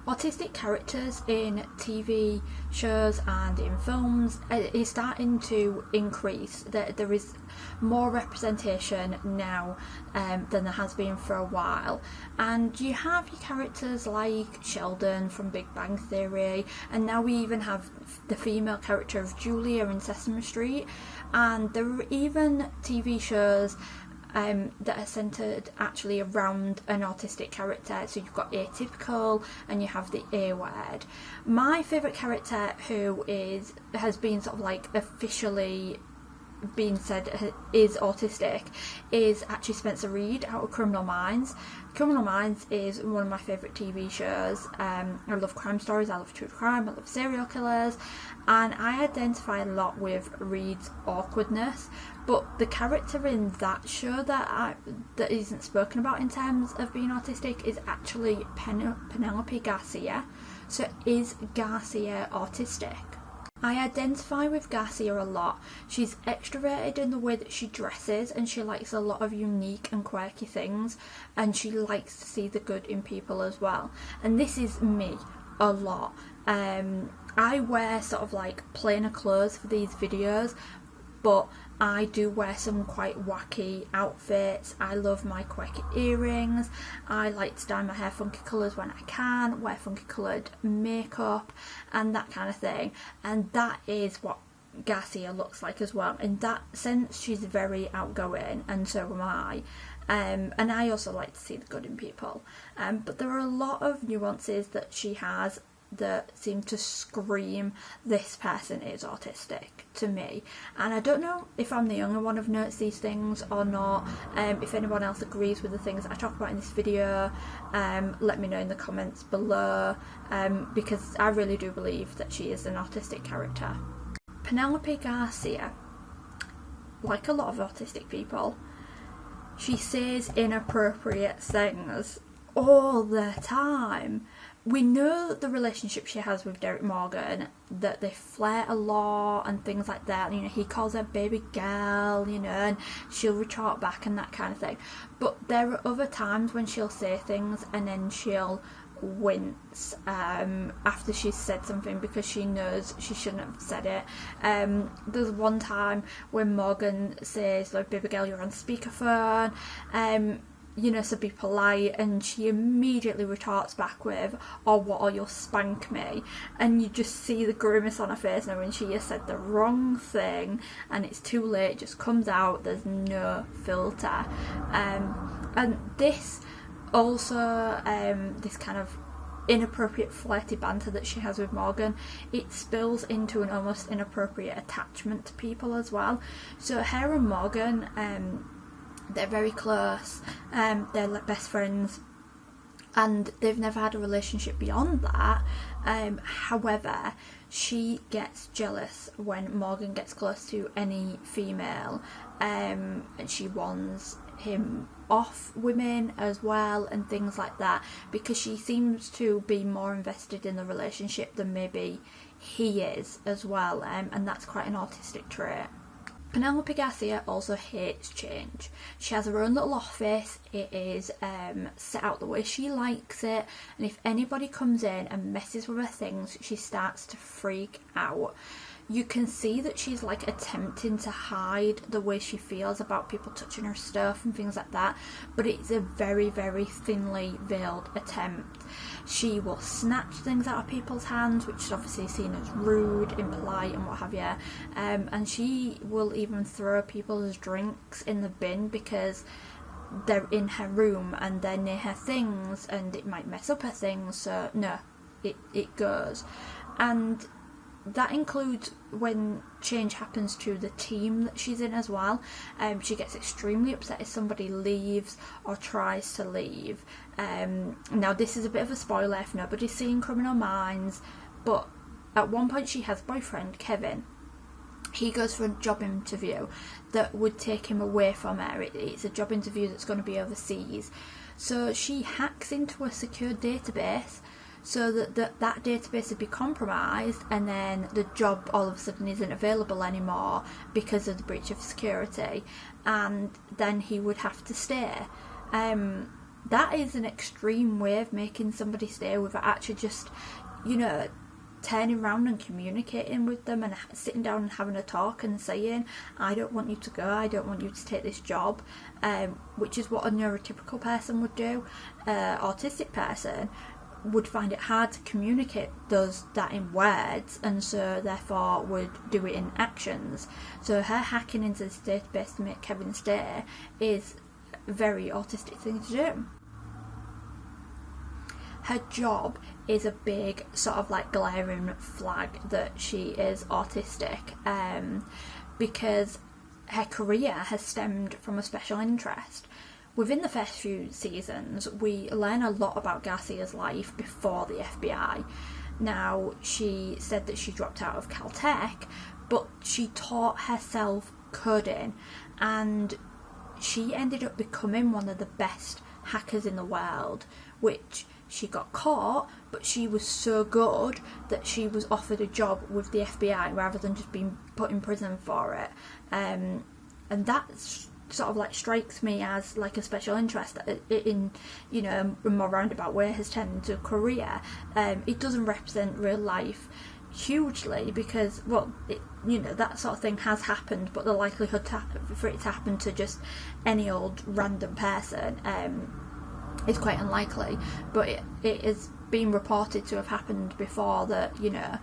Autistic characters in TV shows and in films is starting to increase. There is more representation now than there has been for a while, and you have your characters like Sheldon from Big Bang Theory, and now we even have the female character of Julia in Sesame Street, and there are even TV shows that are centred actually around an autistic character. So you've got atypical and you have the A word. My favourite character who has been sort of like officially being said is autistic is actually Spencer Reid out of Criminal Minds. Criminal Minds is one of my favourite TV shows. I love crime stories, I love true crime, I love serial killers, and I identify a lot with Reid's awkwardness, but the character in that show that isn't spoken about in terms of being autistic is actually Penelope Garcia. So is Garcia autistic? I identify with Garcia a lot. She's extroverted in the way that she dresses, and she likes a lot of unique and quirky things, and she likes to see the good in people as well. And this is me a lot. I wear sort of like plainer clothes for these videos, but I do wear some quite wacky outfits. I love my quirky earrings. I like to dye my hair funky colours when I can, wear funky coloured makeup and that kind of thing. And that is what Garcia looks like as well. In that sense, she's very outgoing, and so am I. And I also like to see the good in people. But there are a lot of nuances that she has that seem to scream, this person is autistic to me. And I don't know if I'm the only one who've noticed these things or not. If anyone else agrees with the things I talk about in this video, let me know in the comments below, because I really do believe that she is an autistic character. Penelope Garcia, like a lot of autistic people, she says inappropriate things all the time. We know the relationship she has with Derek Morgan, that they flirt a lot and things like that. You know, he calls her baby girl, you know, and she'll retort back and that kind of thing. But there are other times when she'll say things and then she'll wince after she's said something because she knows she shouldn't have said it. There's one time when Morgan says, like, baby girl, you're on speakerphone, you know, so be polite, and she immediately retorts back with, oh what, or you'll spank me, and you just see the grimace on her face now when she has said the wrong thing and it's too late, it just comes out, there's no filter. And this also, this kind of inappropriate flirty banter that she has with Morgan, it spills into an almost inappropriate attachment to people as well. So her and Morgan, they're very close, they're like best friends, and they've never had a relationship beyond that. However, she gets jealous when Morgan gets close to any female, and she wants him off women as well and things like that, because she seems to be more invested in the relationship than maybe he is as well, and that's quite an autistic trait. Penelope Garcia also hates change. She has her own little office. It is set out the way she likes it, and if anybody comes in and messes with her things, she starts to freak out. You can see that she's like attempting to hide the way she feels about people touching her stuff and things like that, but it's a very, very thinly veiled attempt. She will snatch things out of people's hands, which is obviously seen as rude, impolite and what have you, and she will even throw people's drinks in the bin because they're in her room and they're near her things and it might mess up her things. So no, it goes. And that includes when change happens to the team that she's in as well. She gets extremely upset if somebody leaves or tries to leave. Now this is a bit of a spoiler if nobody's seen Criminal Minds, but at one point she has a boyfriend, Kevin. He goes for a job interview that would take him away from her. It's a job interview that's going to be overseas. So she hacks into a secure database so that that database would be compromised, and then the job all of a sudden isn't available anymore because of the breach of security, and then he would have to stay. that is an extreme way of making somebody stay without actually just, you know, turning around and communicating with them and sitting down and having a talk and saying, I don't want you to go, I don't want you to take this job, which is what a neurotypical person would do. Autistic person would find it hard to communicate that in words, and so therefore would do it in actions. So her hacking into this database to make Kevin stay is a very autistic thing to do. Her job is a big sort of like glaring flag that she is autistic, because her career has stemmed from a special interest. Within the first few seasons, we learn a lot about Garcia's life before the FBI. Now, she said that she dropped out of Caltech, but she taught herself coding, and she ended up becoming one of the best hackers in the world, which she got caught, but she was so good that she was offered a job with the FBI rather than just being put in prison for it. And that sort of like strikes me as like a special interest that in, you know, a more roundabout way has turned into a career. It doesn't represent real life hugely because, well, you know, that sort of thing has happened, but the likelihood for it to happen to just any old random person is quite unlikely. But it has been reported to have happened before that, you know,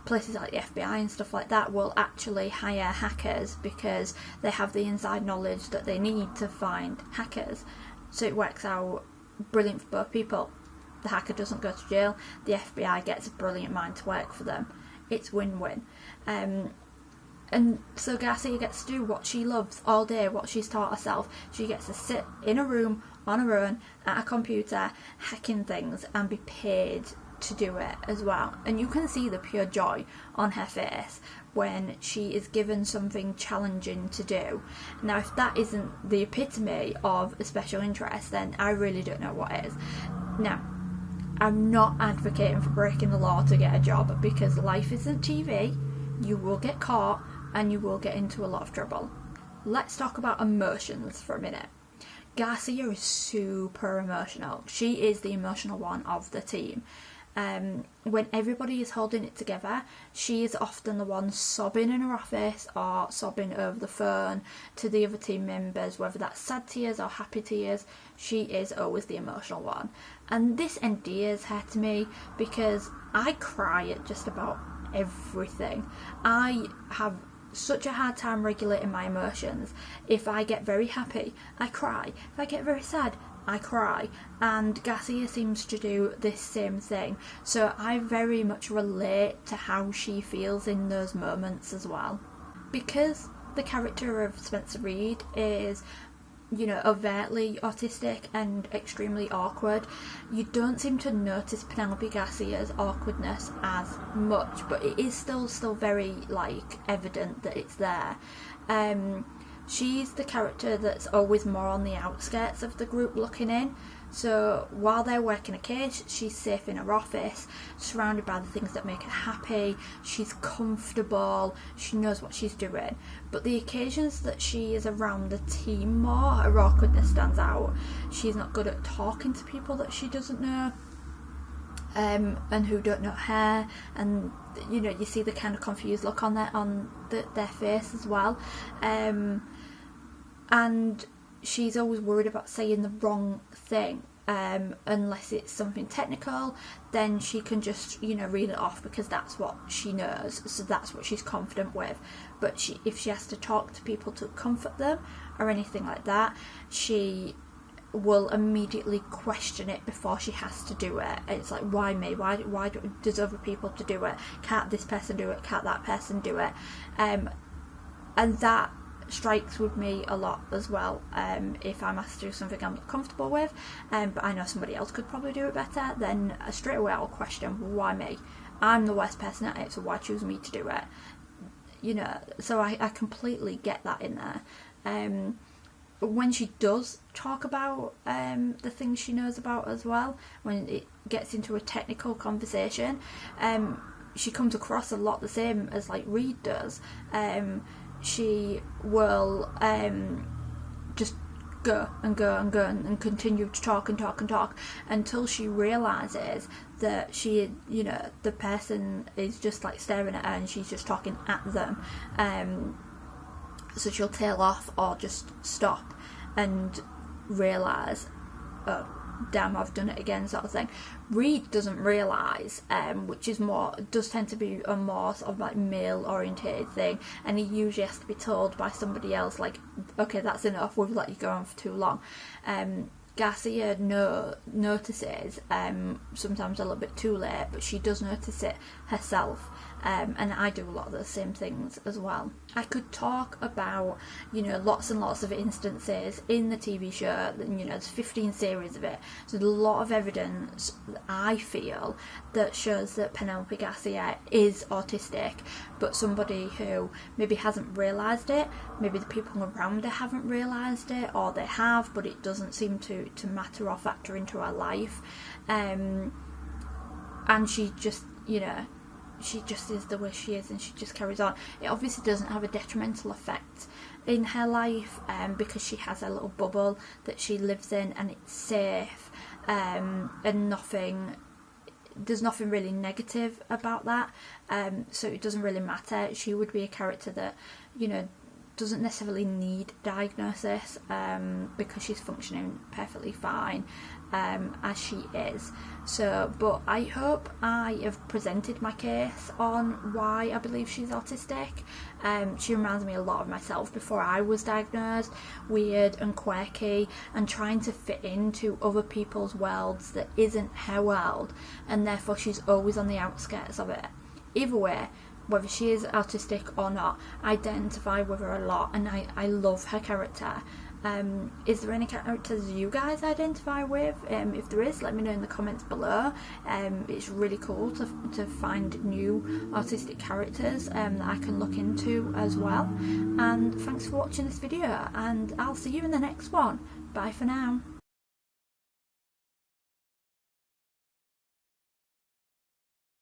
places like the FBI and stuff like that will actually hire hackers because they have the inside knowledge that they need to find hackers. So it works out brilliant for both people. The hacker doesn't go to jail, the FBI gets a brilliant mind to work for them. It's win-win. And so Garcia gets to do what she loves all day, what she's taught herself. She gets to sit in a room on her own at a computer hacking things and be paid to do it as well. And you can see the pure joy on her face when she is given something challenging to do. Now, if that isn't the epitome of a special interest, then I really don't know what is. Now, I'm not advocating for breaking the law to get a job, because life isn't TV. You will get caught and you will get into a lot of trouble. Let's talk about emotions for a minute. Garcia is super emotional. She is the emotional one of the team. When everybody is holding it together, she is often the one sobbing in her office or sobbing over the phone to the other team members, whether that's sad tears or happy tears. She is always the emotional one. And this endears her to me because I cry at just about everything. I have such a hard time regulating my emotions. If I get very happy, I cry. If I get very sad, I cry. And Garcia seems to do this same thing. So I very much relate to how she feels in those moments as well. Because the character of Spencer Reid is, you know, overtly autistic and extremely awkward, you don't seem to notice Penelope Garcia's awkwardness as much, but it is still very like evident that it's there. She's the character that's always more on the outskirts of the group looking in. So while they're working a case, she's safe in her office, surrounded by the things that make her happy. She's comfortable, she knows what she's doing. But the occasions that she is around the team more, her awkwardness stands out. She's not good at talking to people that she doesn't know, and who don't know her, and you know, you see the kind of confused look on their face as well. And she's always worried about saying the wrong thing, unless it's something technical. Then she can just, you know, read it off because that's what she knows, so that's what she's confident with. But if she has to talk to people to comfort them or anything like that, she will immediately question it before she has to do it. It's like, why me? Why does other people have to do it? Can't this person do it? Can't that person do it? And that strikes with me a lot as well. If I'm asked to do something I'm not comfortable with, but I know somebody else could probably do it better, then straight away I'll question, why me? I'm the worst person at it, so why choose me to do it? You know, so I completely get that in there. When she does talk about the things she knows about as well, when it gets into a technical conversation, she comes across a lot the same as like Reid does. She will just go and go and go and continue to talk and talk and talk until she realises that she, you know, the person is just like staring at her and she's just talking at them. So she'll tail off or just stop and realise, oh damn, I've done it again, sort of thing. Reed doesn't realise, which is more, does tend to be a more sort of like male orientated thing, and he usually has to be told by somebody else, like, okay, that's enough, we've let you go on for too long. Garcia notices, sometimes a little bit too late, but she does notice it herself. And I do a lot of the same things as well. I could talk about, you know, lots and lots of instances in the TV show. You know, there's 15 series of it. So there's a lot of evidence, I feel, that shows that Penelope Garcia is autistic, but somebody who maybe hasn't realised it, maybe the people around her haven't realised it, or they have, but it doesn't seem to matter or factor into her life. And she just, you know, she just is the way she is, and she just carries on. It obviously doesn't have a detrimental effect in her life, because she has a little bubble that she lives in, and it's safe, and there's nothing really negative about that, so it doesn't really matter. She would be a character that, you know, doesn't necessarily need diagnosis, because she's functioning perfectly fine as she is. So, but I hope I have presented my case on why I believe she's autistic. She reminds me a lot of myself before I was diagnosed, weird and quirky, and trying to fit into other people's worlds that isn't her world, and therefore she's always on the outskirts of it. Either way, whether she is autistic or not, I identify with her a lot, and I love her character. Is there any characters you guys identify with? If there is, let me know in the comments below. It's really cool to find new autistic characters that I can look into as well. And thanks for watching this video, and I'll see you in the next one. Bye for now.